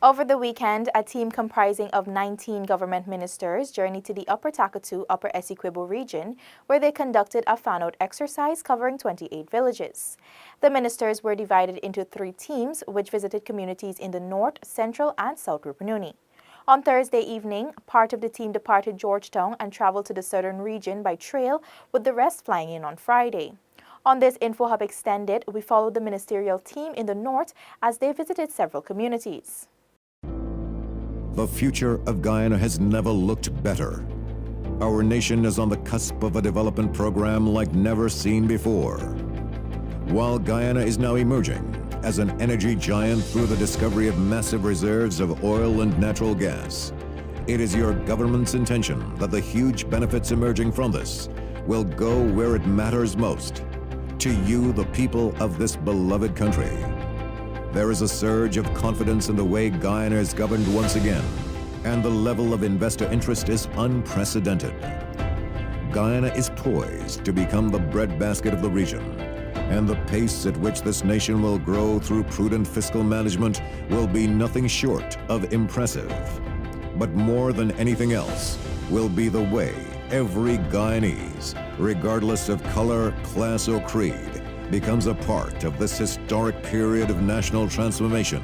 Over the weekend, a team comprising of 19 government ministers journeyed to the Upper Takatu, Upper Essequibo region, where they conducted a fan-out exercise covering 28 villages. The ministers were divided into 3 teams, which visited communities in the North, Central, and South Rupununi. On Thursday evening, part of the team departed Georgetown and traveled to the southern region by trail, with the rest flying in on Friday. On this InfoHub Extended, we followed the ministerial team in the north as they visited several communities. The future of Guyana has never looked better. Our nation is on the cusp of a development program like never seen before. While Guyana is now emerging as an energy giant through the discovery of massive reserves of oil and natural gas, it is your government's intention that the huge benefits emerging from this will go where it matters most, to you, the people of this beloved country. There is a surge of confidence in the way Guyana is governed once again, and the level of investor interest is unprecedented. Guyana is poised to become the breadbasket of the region, and the pace at which this nation will grow through prudent fiscal management will be nothing short of impressive. But more than anything else will be the way every Guyanese, regardless of color, class, or creed, becomes a part of this historic period of national transformation,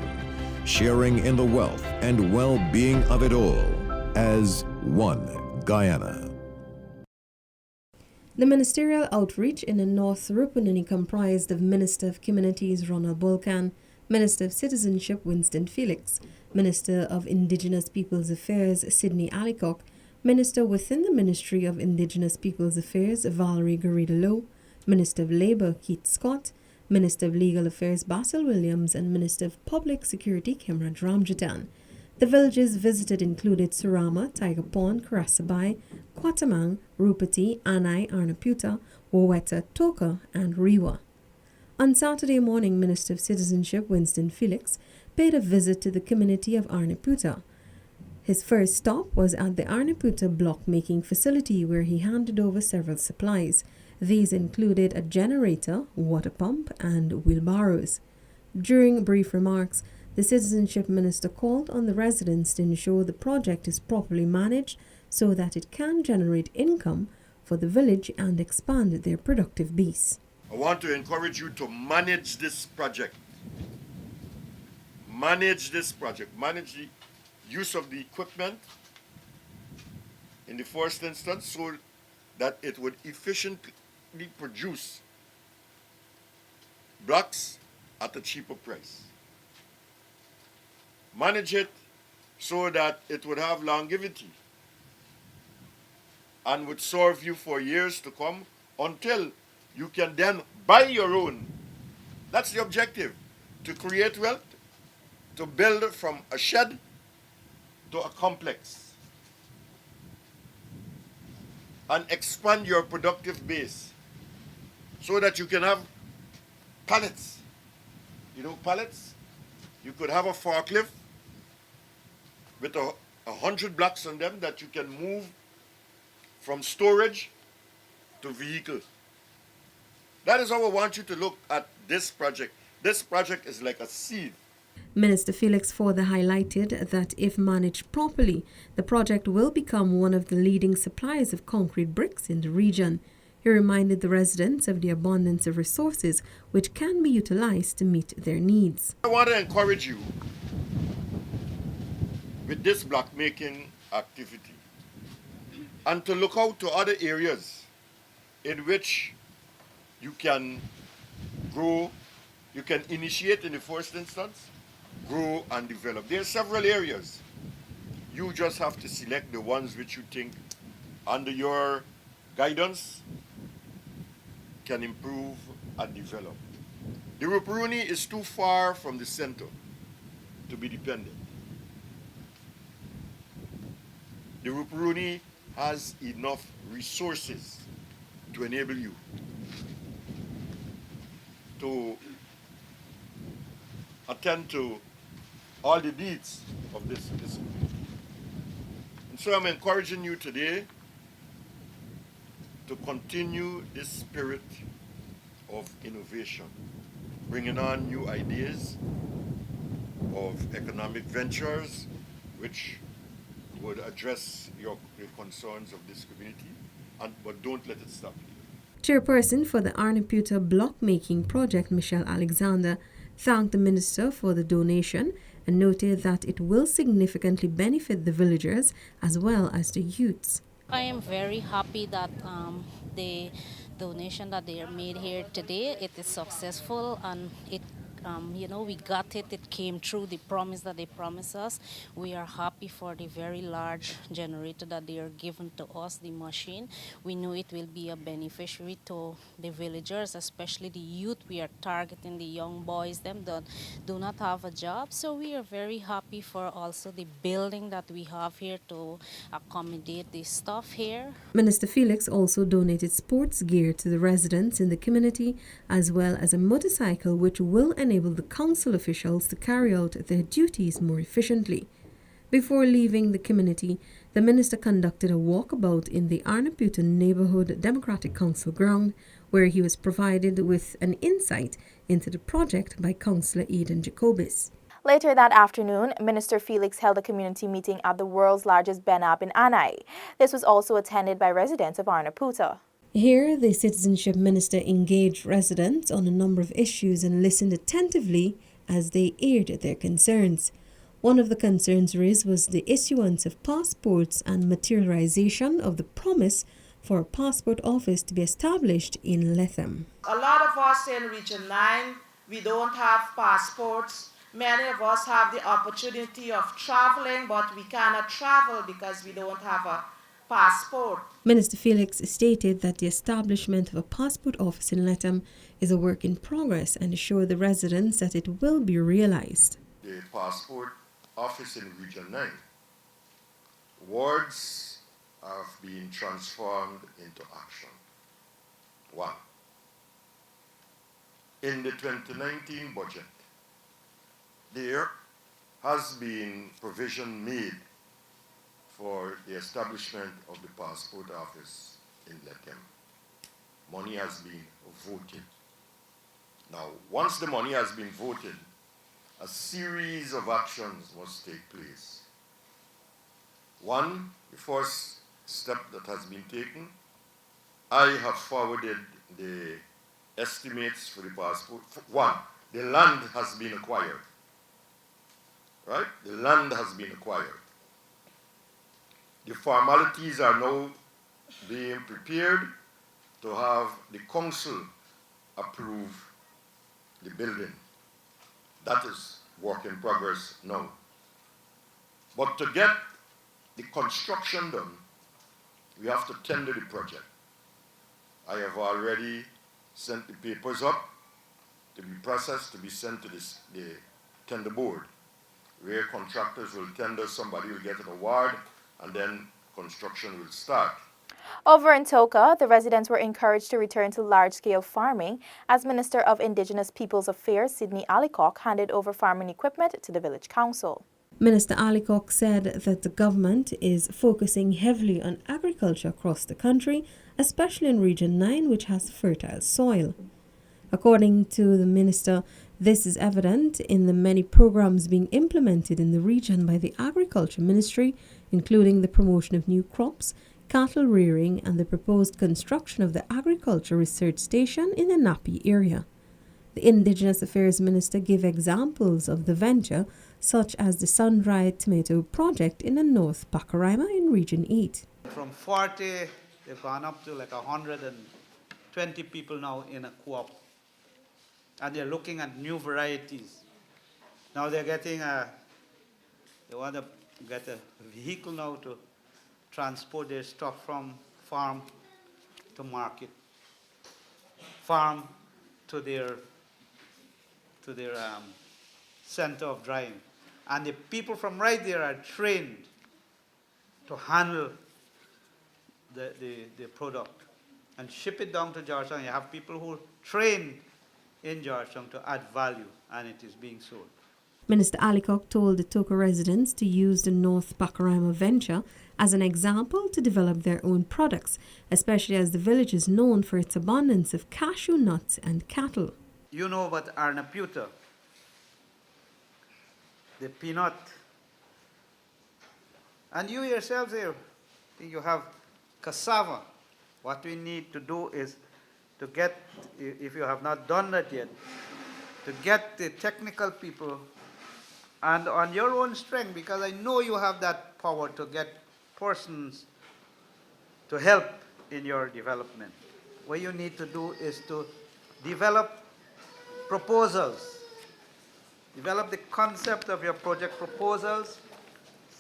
sharing in the wealth and well-being of it all as one Guyana. The ministerial outreach in the North Rupununi comprised of Minister of Communities Ronald Bolkan, Minister of Citizenship Winston Felix, Minister of Indigenous Peoples Affairs Sidney Alicock, Minister within the Ministry of Indigenous Peoples Affairs Valerie Garrido-Lowe, Minister of Labour Keith Scott, Minister of Legal Affairs Basil Williams, and Minister of Public Security Kimraj Ramjatan. The villages visited included Surama, Tiger Pond, Karasabai, Quatamang, Rupati, Annai, Arnaputa, Waweta, Toka, and Rewa. On Saturday morning, Minister of Citizenship Winston Felix paid a visit to the community of Arnaputa. His first stop was at the Arnaputa block-making facility, where he handed over several supplies. These included a generator, water pump, and wheelbarrows. During brief remarks, the Citizenship Minister called on the residents to ensure the project is properly managed so that it can generate income for the village and expand their productive base. I want to encourage you to manage this project. Manage this project. Manage the use of the equipment in the first instance so that it would efficiently produce blocks at a cheaper price. Manage it so that it would have longevity and would serve you for years to come until you can then buy your own. That's the objective, to create wealth, to build from a shed to a complex and expand your productive base so that you can have pallets. You know pallets? You could have a forklift with 100 blocks on them that you can move from storage to vehicles. That is how I want you to look at this project. This project is like a seed. Minister Felix further highlighted that if managed properly, the project will become one of the leading suppliers of concrete bricks in the region. He reminded the residents of the abundance of resources which can be utilized to meet their needs. I want to encourage you with this block making activity and to look out to other areas in which you can grow, you can initiate in the first instance, grow and develop. There are several areas. You just have to select the ones which you think under your guidance can improve and develop. The Rupununi is too far from the center to be dependent. The Rupununi has enough resources to enable you to attend to all the needs of this community. And so I'm encouraging you today to continue this spirit of innovation, bringing on new ideas, of economic ventures which would address the concerns of this community, but don't let it stop here. Chairperson for the Arnaputa block-making project, Michelle Alexander, thanked the minister for the donation and noted that it will significantly benefit the villagers as well as the youths. I am very happy that the donation that they are made here today, it is successful, and it we got it. It came through the promise that they promised us. We are happy for the very large generator that they are giving to us, the machine. We know it will be a beneficiary to the villagers, especially the youth. We are targeting the young boys, them that do not have a job. So we are very happy for also the building that we have here to accommodate the stuff here. Minister Felix also donated sports gear to the residents in the community, as well as a motorcycle which will enable the council officials to carry out their duties more efficiently. Before leaving the community, the minister conducted a walkabout in the Arnaputa Neighborhood Democratic Council ground, where he was provided with an insight into the project by Councillor Eden Jacobis. Later that afternoon, Minister Felix held a community meeting at the world's largest benab in Annai. This was also attended by residents of Arnaputa. Here, the citizenship minister engaged residents on a number of issues and listened attentively as they aired their concerns. One of the concerns raised was the issuance of passports and materialization of the promise for a passport office to be established in Lethem. A lot of us in Region 9, we don't have passports. Many of us have the opportunity of traveling, but we cannot travel because we don't have a passport. Minister Felix stated that the establishment of a passport office in Lethem is a work in progress and assured the residents that it will be realized. The passport office in Region 9, words have been transformed into action. 1. In the 2019 budget, there has been provision made for the establishment of the passport office in Lethem. Money has been voted. Now, once the money has been voted, a series of actions must take place. 1, the first step that has been taken, I have forwarded the estimates for the passport. 1, the land has been acquired. Right? The land has been acquired. The formalities are now being prepared to have the council approve the building. That is work in progress now. But to get the construction done, we have to tender the project. I have already sent the papers up to be processed, to be sent to the tender board, where contractors will tender, somebody will get an award, and then construction will start. Over in Toka, the residents were encouraged to return to large-scale farming as Minister of Indigenous Peoples Affairs Sidney Alicock handed over farming equipment to the village council. Minister Alicock said that the government is focusing heavily on agriculture across the country, especially in Region 9, which has fertile soil. According to the minister, this is evident in the many programs being implemented in the region by the Agriculture Ministry, including the promotion of new crops, cattle rearing, and the proposed construction of the Agriculture Research Station in the Napi area. The Indigenous Affairs Minister gave examples of the venture, such as the sun-dried tomato project in the North Pacaraima in Region 8. From 40, they've gone up to like 120 people now in a co-op. And they're looking at new varieties. Now they're getting they want to get a vehicle now to transport their stuff from farm to market, farm to their center of drying. And the people from right there are trained to handle the product and ship it down to Georgetown. You have people who train in Georgetown to add value, and it is being sold. Minister Alicock told the Toka residents to use the North Pacaraima venture as an example to develop their own products, especially as the village is known for its abundance of cashew nuts and cattle. You know about Arnaputa. the peanut. And you yourselves here, you have cassava. What we need to do is to get, if you have not done that yet, to get the technical people and on your own strength, because I know you have that power to get persons to help in your development. What you need to do is to develop proposals. Develop the concept of your project proposals,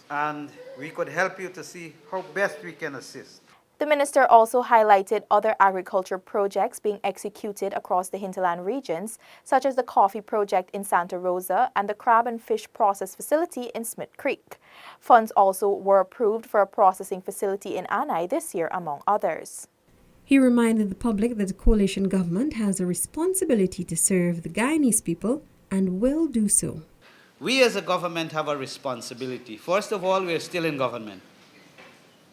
and we could help you to see how best we can assist. The minister also highlighted other agriculture projects being executed across the hinterland regions, such as the coffee project in Santa Rosa and the crab and fish process facility in Smith Creek. Funds also were approved for a processing facility in Annai this year, among others. He reminded the public that the coalition government has a responsibility to serve the Guyanese people and will do so. We as a government have a responsibility. First of all, we are still in government.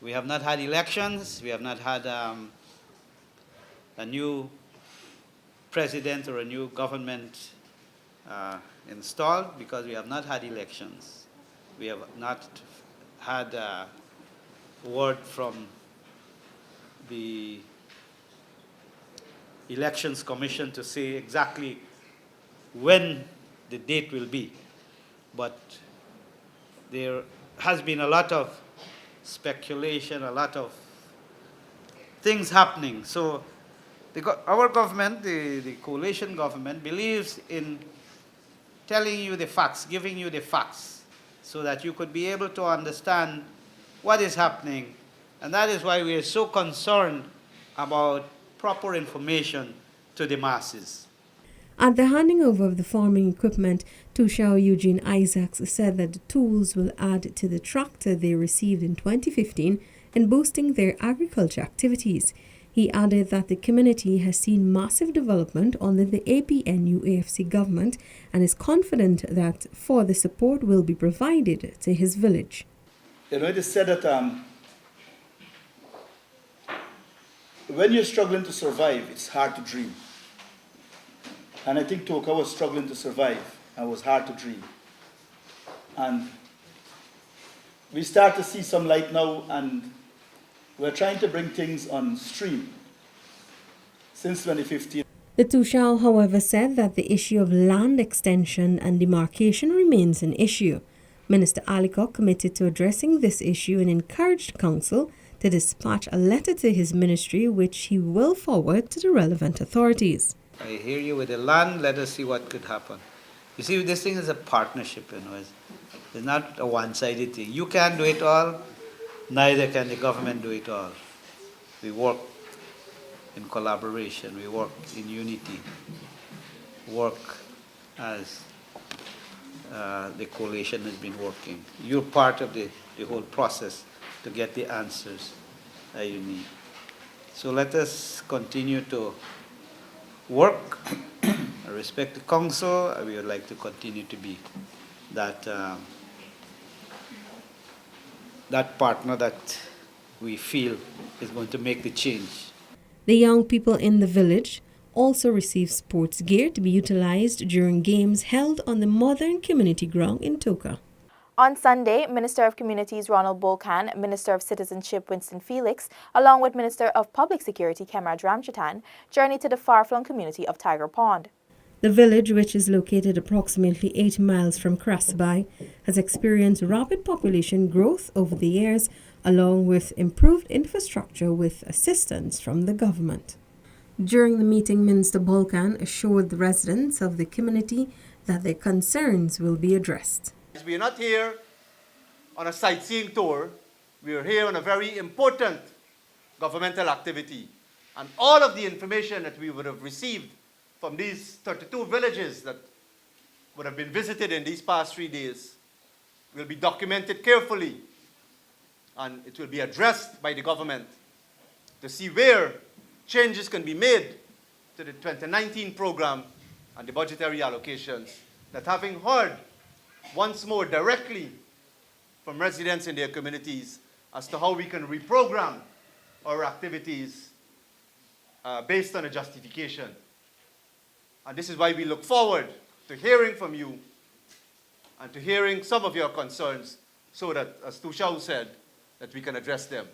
We have not had elections. We have not had a new president or a new government installed because we have not had elections. We have not had word from the Elections Commission to say exactly when the date will be. But there has been a lot of speculation, a lot of things happening. So our government, the coalition government, believes in telling you the facts, giving you the facts, so that you could be able to understand what is happening. And that is why we are so concerned about proper information to the masses. At the handing over of the farming equipment, Tushao Eugene Isaacs said that the tools will add to the tractor they received in 2015 in boosting their agriculture activities. He added that the community has seen massive development under the APNU-AFC government and is confident that further support will be provided to his village. You know, it is said that when you're struggling to survive, it's hard to dream. And I think Toka was struggling to survive and it was hard to dream. And we start to see some light now, and we're trying to bring things on stream since 2015. The Tushao, however, said that the issue of land extension and demarcation remains an issue. Minister Aliko committed to addressing this issue and encouraged council to dispatch a letter to his ministry, which he will forward to the relevant authorities. I hear you with the land. Let us see what could happen. You see, this thing is a partnership, you know. It's not a one-sided thing. You can't do it all, neither can the government do it all. We work in collaboration, we work in unity, work as the coalition has been working. You're part of the whole process to get the answers that you need. So let us continue to work. I respect the council. We would like to continue to be that partner that we feel is going to make the change. The young people in the village also receive sports gear to be utilized during games held on the Modern Community Ground in Toka. On Sunday, Minister of Communities Ronald Bolkan, Minister of Citizenship Winston Felix, along with Minister of Public Security Kemraj Ramchatan, journeyed to the far-flung community of Tiger Pond. The village, which is located approximately 8 miles from Krasby, has experienced rapid population growth over the years, along with improved infrastructure with assistance from the government. During the meeting, Minister Bolkan assured the residents of the community that their concerns will be addressed. We are not here on a sightseeing tour. We are here on a very important governmental activity. And all of the information that we would have received from these 32 villages that would have been visited in these past 3 days will be documented carefully, and it will be addressed by the government to see where changes can be made to the 2019 program and the budgetary allocations, that having heard once more directly from residents in their communities as to how we can reprogram our activities based on a justification. And this is why we look forward to hearing from you and to hearing some of your concerns so that, as Tushau said, that we can address them.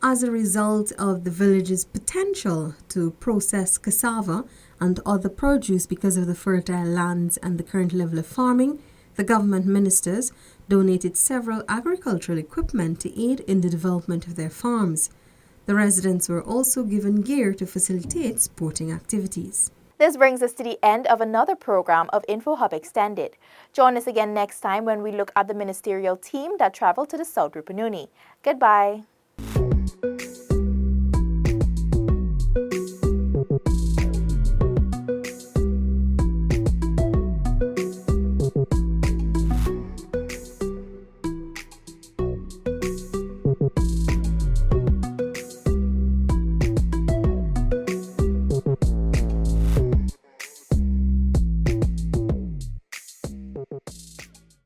As a result of the village's potential to process cassava and other produce because of the fertile lands and the current level of farming, the government ministers donated several agricultural equipment to aid in the development of their farms. The residents were also given gear to facilitate sporting activities. This brings us to the end of another program of InfoHub Extended. Join us again next time when we look at the ministerial team that traveled to the South Rupununi. Goodbye.